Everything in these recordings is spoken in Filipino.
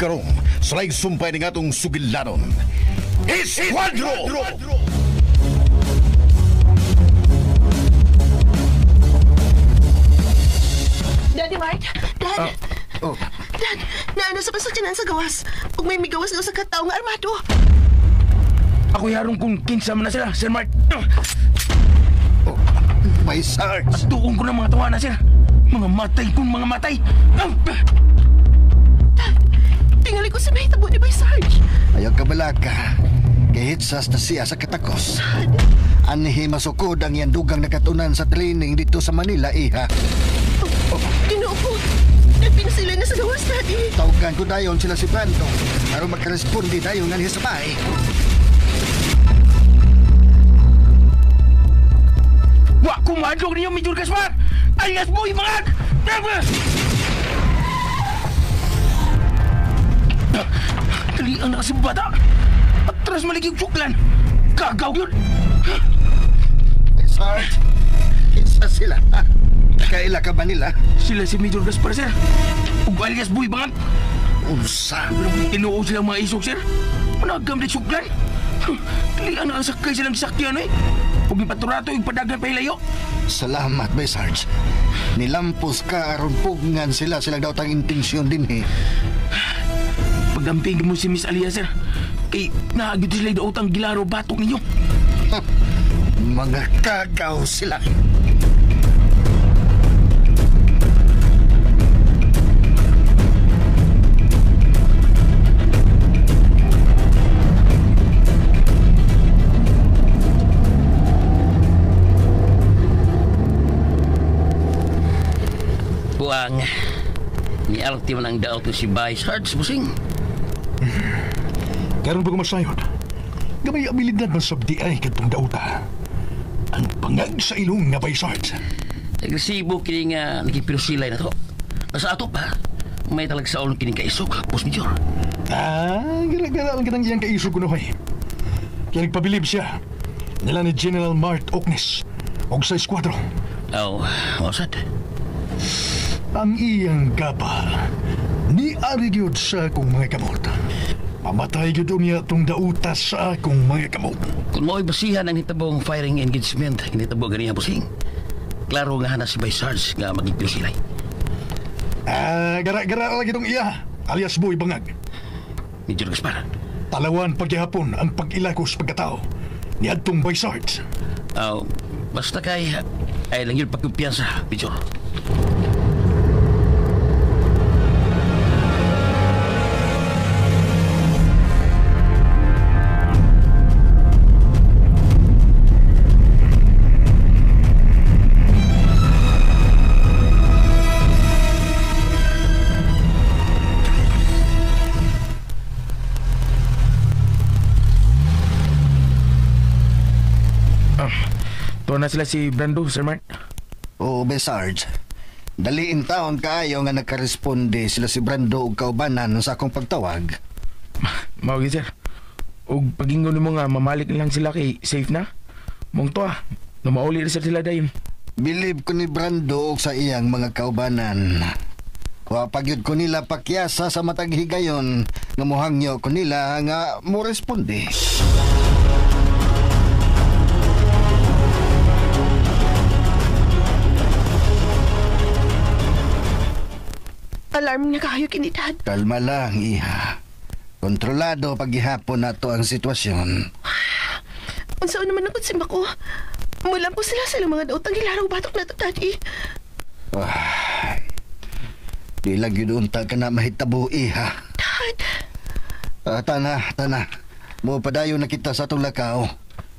karong sa sumpay ng atong sugilanon. Isidro! Daddy Mark, Dad! Dad, naano sa pasakyanan sa gawas. Kung may migawas nga sa katao nga armado. Ako yarong kung kinsa man na sila, Sir Mark. May Sarge. At tuong ko ng mga tawanan, sir. Mga matay kung mga matay. Tingali ko sa may tabo ni Bay Sarge. Ayaw ka balaka. Kahitsas na siya sa katakos. Anihi masukod ang yan dugang nakatunan sa training dito sa Manila, iha. Ginoo ko. Nagpinasila na sa gawas, Daddy. Tawagan ko dayon sila si Brando. Para magkarespondi dayon nga niya sa bahay. Wa kumadlog ninyo, Major Gaspar! Alias Boy Bangag! Dali ang nakasibata! Atras maligig suklan! Kagaw yun! Sarge, isa sila. Kaila ka ba nila? Sila si Major Gaspar, sir. Ug alias Boy Bangag. Unsa? Tinuo silang mga isok, sir. Managam na suklan. Dali ang nakasakay silang sakyan, eh. Huwag ipaturato yung padagan pa hilayo. Salamat, Bay Sarge. Nilampos ka aron pugngan silang daw tang intensyon din, eh. Pagamping mo si Miss Alia, sir. Kay naagit sila daw tang gilaro batok ninyo. Mga kagaw sila. Buang, nialti man ang daot si Bay Sarge, busing. Karon bago masayod, gamay abilidad man sabdi ay katong dauta. Ang pangag sa ilong nga Bay Sarge. Agresibo kini nga nagipirusilay na to. Nasa ato pa, may talag sa ulong kini kaisok, Boss Major. Gara-gara lang kitang iyang kaisog ko na hoy. Kaya nagpabilib siya nila ni General Mart Oknes og sa eskwadro. Wasad. Ang iyang gabal ni ari gyud sa akong mga kamot. Mamatay gyud niya tong dauta sa akong mga kamot. Kung mo'y basihan ang hitabong firing engagement, hinitabo ganiya, busing. Klaro nga na si Bay Sarge nga magigpirusilay. Gara-gara lang itong iya, alias Boy Bangag. Major Gaspar. Talawan pagyapon ang pag-ilakos pagkatao ni Adtong Bay Sarge. Basta kay ay lang yun pagkumpiyansa, Major. Tuwa na sila si Brando, Sir Mark. Oo, Bay Sarge. Daliin taon kaayo nga nagkaresponde sila si Brando ug kaubanan sa akong pagtawag. Mawag sir. Ug pagingon mo nga mamalik lang sila kay safe na. Mong to lumauli rin sila dayon. Bilib ko ni Brando ug sa iyang mga kaubanan. Wa pagyud ko nila pakyasa sa matag higayon nga mohangyo ko nila nga mo responde. Alarm nga kayo kinitad. Kalma lang, iha. Kontrolado paghihapon nato ang sitwasyon. Unsa naman ako simba ko? Mula po sila sa mga daotang hilaraw batok na to, Daddy. Di lang yun unta ka na mahitabo, iha. Dad. Tana. Mo padayo na kita sa itong lakaw.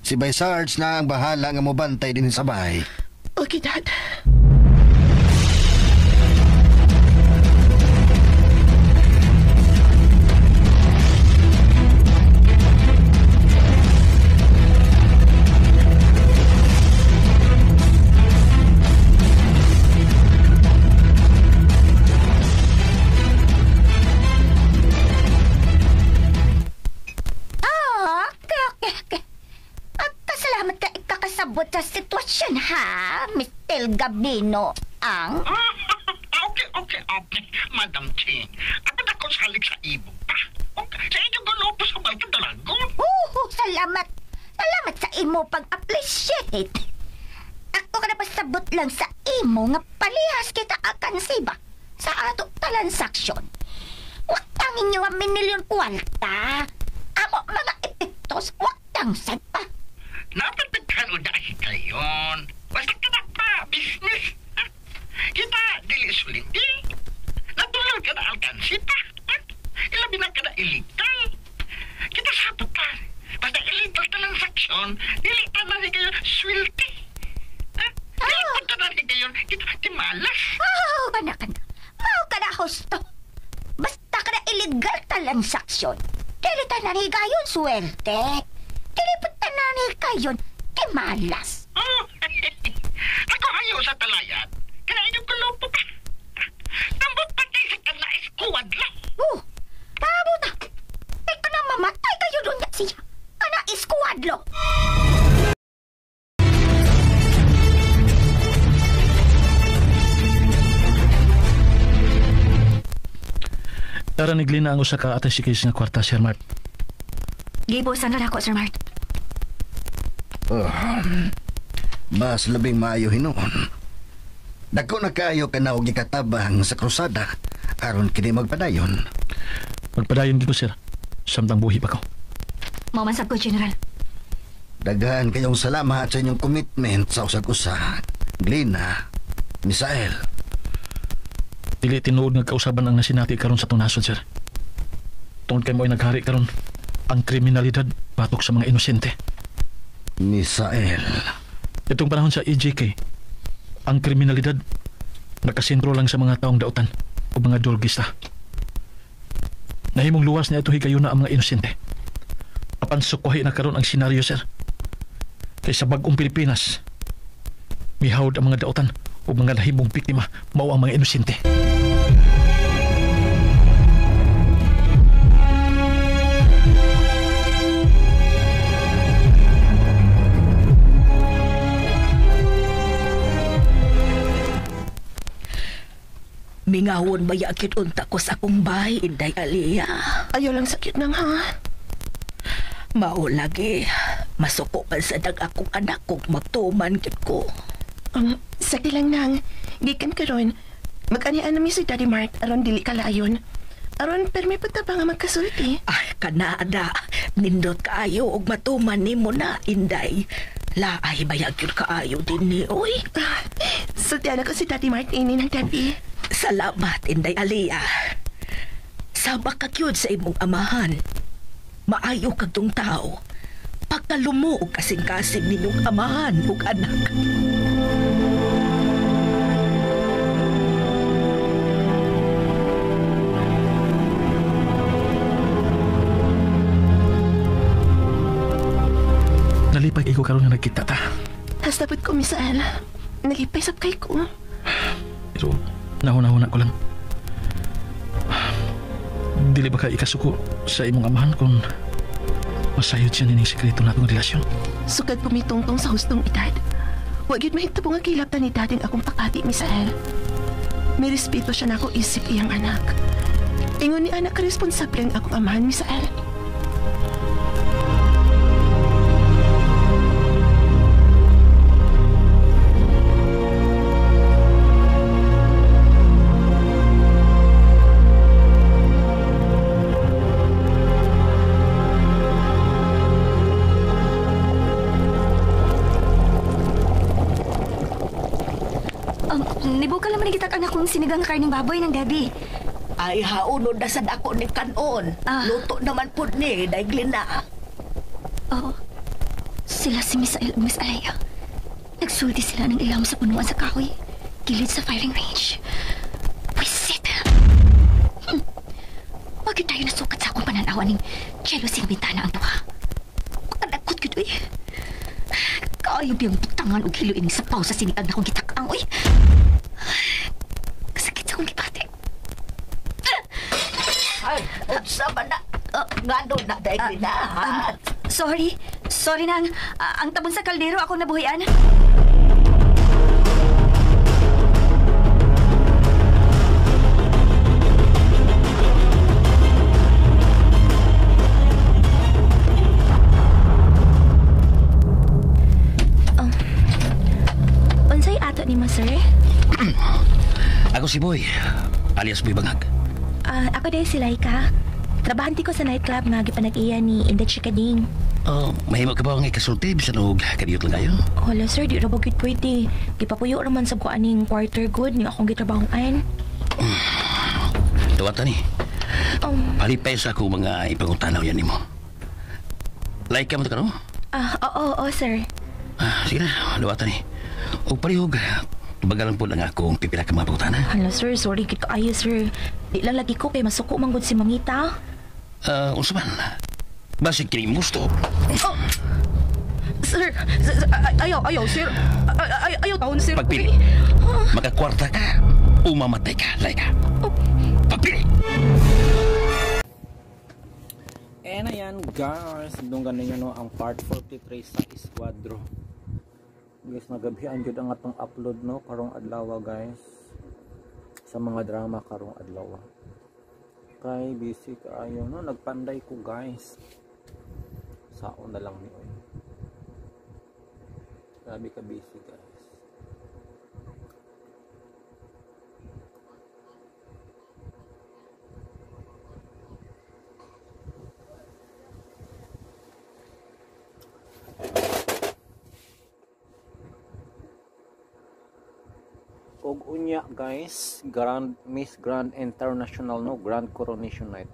Si Bay Sarge na ang bahala nga mo bantay din sa bahay. Okay, Dad. Pasabot sa sitwasyon, ha, Mr. Gabino ang... Okay, Madam Ching. Ako ako salik sa imo pa. O, sa inyong galopo sa mga dalagon. Salamat. Salamat sa imo pag-appreciate. Ako ka na pasabot lang sa imo nga palihas kita akan siba sa ato transaksyon. Waktang inyo ang minilyon kwarta. Amo mga epektos, waktang sagpa. Napapagkano dahil kayon. Basta ka na pa, business. Ha? Kita, dili sulindi. Natural ka na alkansi pa. Ha? Ilabi na ka na illegal. Kita sapot pa. Basta illegal transaksyon, dili ka na rin kayo swilti. Ha? Dili ka na rin kayo, kita timalas. Kana. Mao ka na husto. Basta ka na illegal transaksyon. Dili ta na ni gayon swerte. Dili pa ta na ni gayon timalas. Oh, ako ayaw sa talayan. Kaya yung kulupo pa. Tambot patay sa kanais kuwad lang. Tabo na. Ikaw na mamatay kayo doon niya siya. Kana iskuadlo. Tara niglina ang usa ka atas sikis nga kwarta, Sir Mart. Gibusan na ako, Sir Mart. Mas labing maayo hinoon. Dako na kayo ka na og gikatabang sa krusada aron kini magpadayon. Magpadayon gid ko, Sir. Samtang buhi pa ko. Mamansag ko, General. Daghan kayong salamat sa inyong commitment sa usag-usa. Glina, Misael. Dili tinuod nga kausaban ang nasinati karon sa tunasod, Sir. Tungod kay mo ay naghari karon ang kriminalidad batok sa mga inosente. Misael. Itong panahon sa EJK, ang kriminalidad nakasentro lang sa mga taong dautan o mga dorgista. Nahimong luwas na ito higayon na ang mga inosente. Apan sukuhay na karon ang senaryo, Sir. Kay sa bagong Pilipinas, mihawd ang mga dautan o mga nahimong biktima mao ang mga inosente. Mingawon ba yakit unta ko sa akong bahay, Inday Alia? Ayaw lang sakit nang ha. Mao lagi, masuko pa sa dag akong anak kong magtuman kit ko. Sakit lang nang, gikan karon. Mag-anian namin si Daddy Mark aron dili kalayon. Aron permi pa ta nga magkasulti. Ay, kanada. Nindot kaayo og matuman nimo na, Inday. Laay bayag yun kaayo din ni, oy. Sultihan ako si Daddy Mark ini ng gabi. Salamat, Inday Alia. Sabak ka yun sa imong amahan. Maayo kag tong tao. Pagkalumo og kasing-kasing ninyong amahan ug anak. Nalipay ikaw karon nga nagkita ta. Hasabot ko, Misael. Nalipay sa kay ko. Pero nahuna-huna ko lang. Dili ba ka ikasuko sa imong amahan kung masayod siya nining sekreto natong relasyon? Sugad pumitungtong sa hustong edad. Huwag yun mahigta po nga kilaptan ni dating akong pakati, Misael. May respeto siya na ako isip iyang anak. Ingon ni anak ka responsable ang akong amahan, Misael. Nibuka lang man kita anak kong sinigang karning baboy ng gabi. Ay, haunod na sa dako ni Kanon. Luto naman po ni, Daiglina. Oh, sila si Miss Ael o Miss Alaya. Nagsulti sila ng ilam sa punuan sa kahoy. Gilid sa firing range. Wisit! Wag yun tayo nasukat sa akong pananawa ng jealousy ng bintana ang duha. Kanagkot yun, uy. Kaayog yung butangan o hiluin sa paw sa sinigang na kong gitakang, uy. Kasakit sa kong gipate. Ay, sama na. Nga doon na, Daiglina. Sorry nang. Ang tabon sa kaldero ako nabuhian. ni mo, sir? Ako si Boy, alias Boy Bangag. Ako dahil si Laika. Trabahanti ko sa nightclub nga gipanag-iya ni Indet Chikading. Oh, mahimo ka ba ang ikasulti bisan og kadiyot lang kayo? Hala, sir, di ra ba gid pwede. Gipapuyo raman sa kuaning quarter good ni akong gitrabahoan. Tuwata ni. Palipay sa ako mga ipangutanaw yan nimo. Like ka mo ka no? Oo, sir. Sige na, luwata ni. O palihog, bagalan po lang akong pipila ka mga pangutana. Hala, sir, sorry kito ayo, sir. Di lang lagi ko kay masuko manggod si Mamita. Unsa man? Basig kini mo gusto. Sir, ayaw, sir. Ayaw taon, sir. Pagpili. Magkakwarta ka o mamatay ka, Laika. Pagpili. And ayan guys, dunggan ninyo no ang part 43 sa Esquadro. Guys, nagabihan jud ang atong upload no karong adlaw guys. Sa mga drama karong adlaw. Kay busy kaayo no, nagpanday ko guys. Saon na lang ni oy. Grabe ka busy guys. Og unya guys, Miss Grand International no, Grand Coronation Night.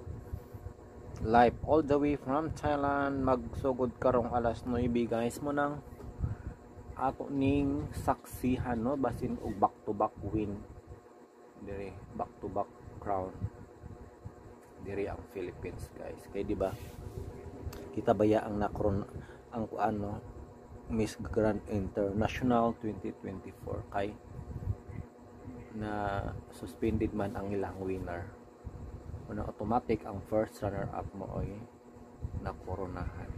Live all the way from Thailand, magsugod karong alas 9 guys mo nang ato ning saksihan no, basin og back to back win. Dire back to back crown. Dire ang Philippines guys. Kay di ba? Kita baya ang nakron ang ano Miss Grand International 2024 kay na suspended man ang ilang winner. Una automatic ang first runner up mo oy na koronahan.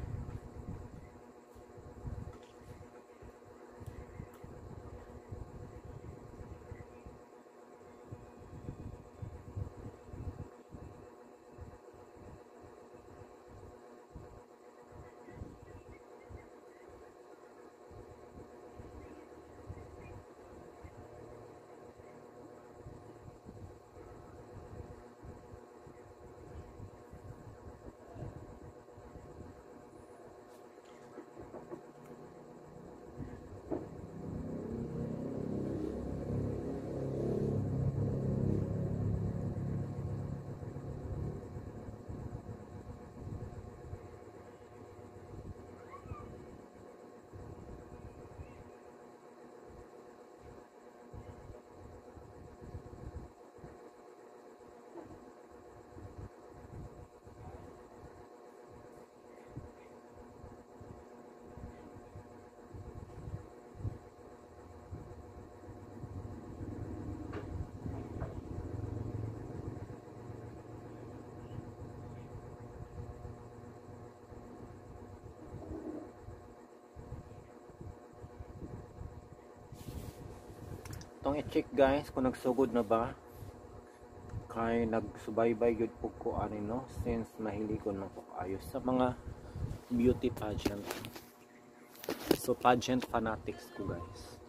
Itong i-check guys kung nagsugod na ba, kay nagsubaybay yun po ko ano no, since mahilig ko na po ayos sa mga beauty pageant. So pageant fanatics ko guys.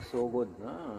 magsugod na.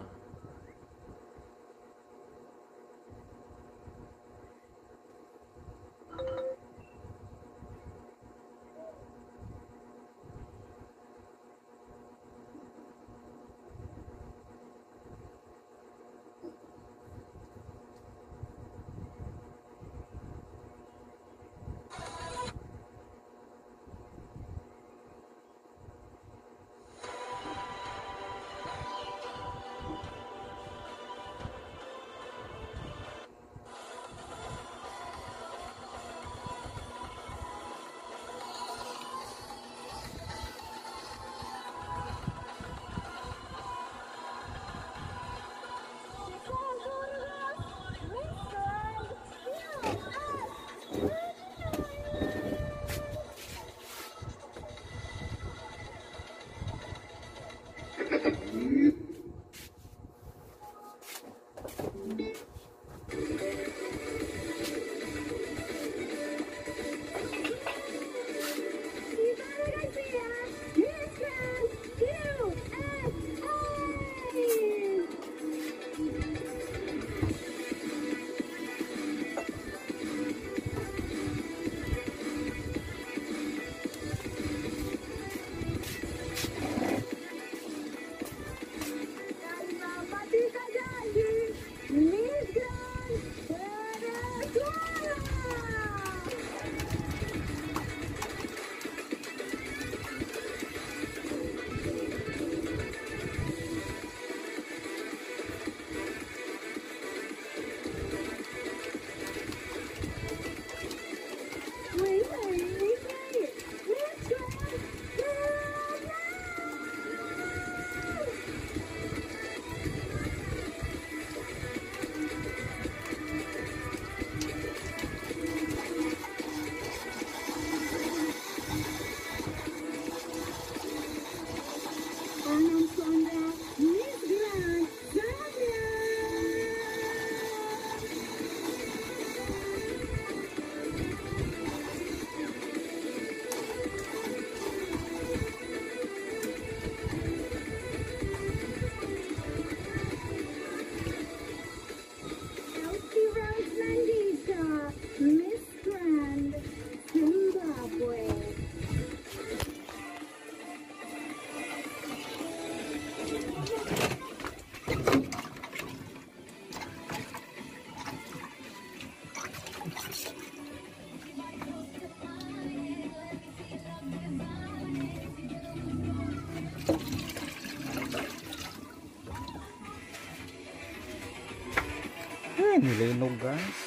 Nilinog guys.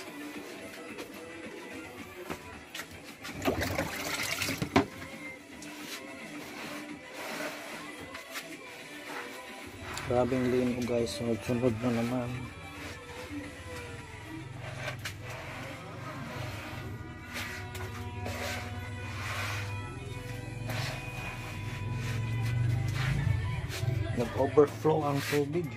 Grabing linog guys. Sunod na naman. Nag-overflow ang tubig.